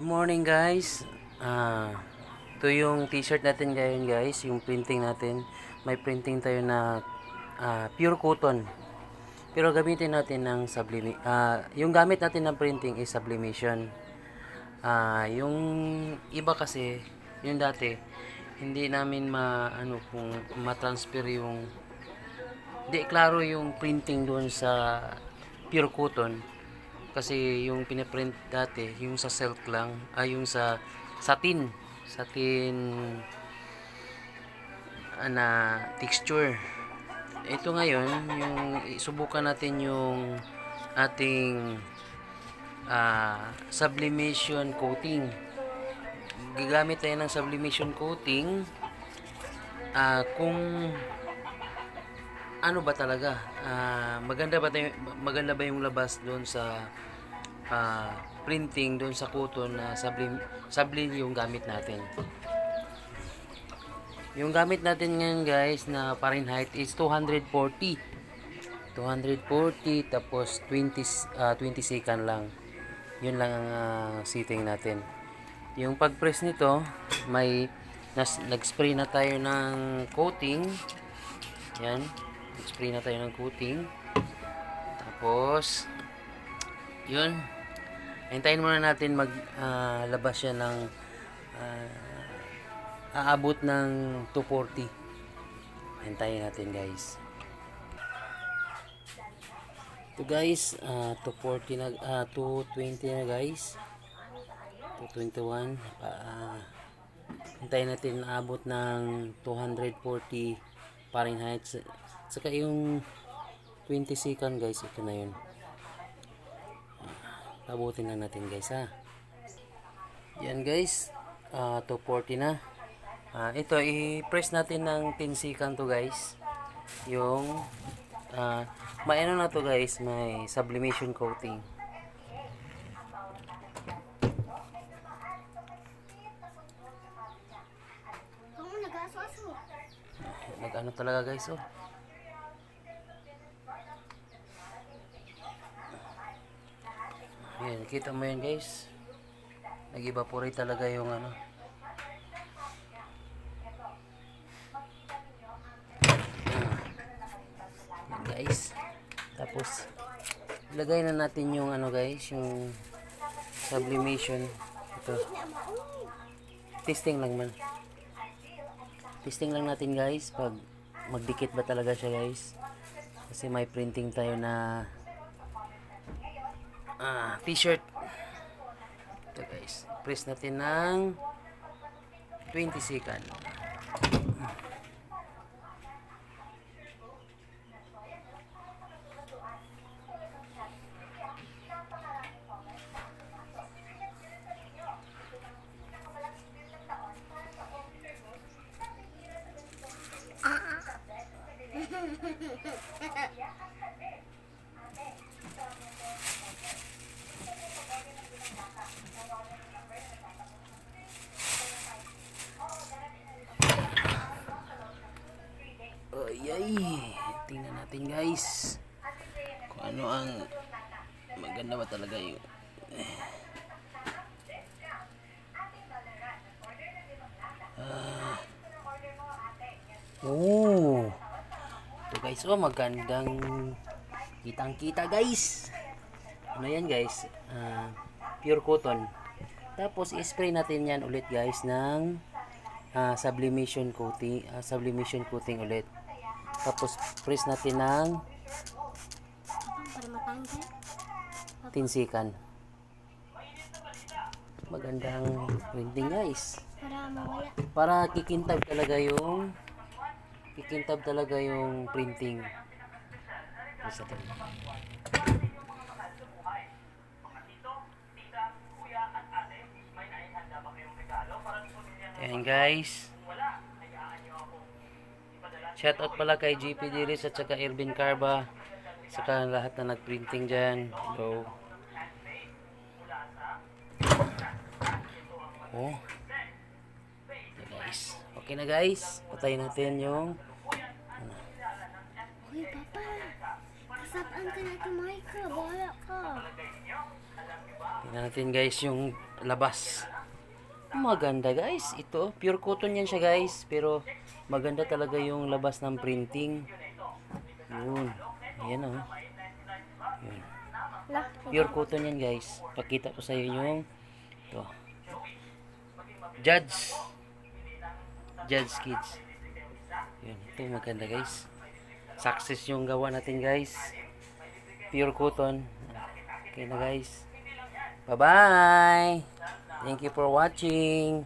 Morning guys. Ito yung t-shirt natin ngayon guys, yung printing natin. May printing tayo na pure cotton. Pero gamitin natin ng yung gamit natin ng printing is sublimation. Yung iba kasi, yung dati, hindi namin kung ma-transfer yung di klaro yung printing doon sa pure cotton. Kasi yung pinaprint dati, yung sa silk lang, yung sa satin na texture. Ito ngayon, yung subukan natin yung ating sublimation coating. Gagamit tayo ng sublimation coating kung ano ba talaga, maganda ba yung labas doon sa printing doon sa cotton na sablim yung gamit natin. Yung gamit natin ngayon guys na Fahrenheit is 240 tapos 20 second lang. Yun lang ang setting natin. Yung pag-press nito, nag-spray na tayo ng coating. Yan, nag-spray na tayo ng coating. Tapos yun, hintayin muna natin labas siya ng aabot ng 240. Hintayin natin guys. Ito guys, 240 na, 220 na guys. 221. Hintayin natin aabot ng 240 Fahrenheit. Saka yung 20 second guys, ito na yun. Abutin lang natin guys ha. Yan guys, 240 na. Ito i-press natin ng 10 second to guys. Yung may ano na to guys, may sublimation coating. Nag-ano talaga guys oh. Yan, kita mo yan guys. Nag-evaporate talaga yung ano. Yan guys. Tapos ilagay na natin yung ano guys, yung sublimation. Ito. Testing lang man. Testing lang natin guys pag magdikit ba talaga siya guys. Kasi may printing tayo na t-shirt. Ito guys, press natin ng 20 second. Ay, tingnan natin guys kung ano ang maganda ba talaga yung ito guys, magandang kitang kita guys. Ano yan guys, pure cotton. Tapos i-spray natin yan ulit guys ng sublimation coating ulit. Tapos press natin ng 10 second. Magandang printing guys. Para kikintab talaga yung printing. Ayan guys. Shout out pala kay GP Diris at saka Ervin Carba, saka lahat na nagprinting dyan. Go. Oh. Okay guys. Okay na guys. Patayin natin yung Uy papa, kasapaan ka natin Micah, bahala ka. Tingnan natin guys yung labas. Maganda guys. Ito, pure cotton yan siya guys. Pero maganda talaga yung labas ng printing. Yun. Ayan oh. Yun. Pure cotton yan guys. Pakita ko sa inyo yung ito. Judge Kids. Yun. Ito maganda guys. Success yung gawa natin guys. Pure cotton. Okay na guys. Bye bye. Thank you for watching.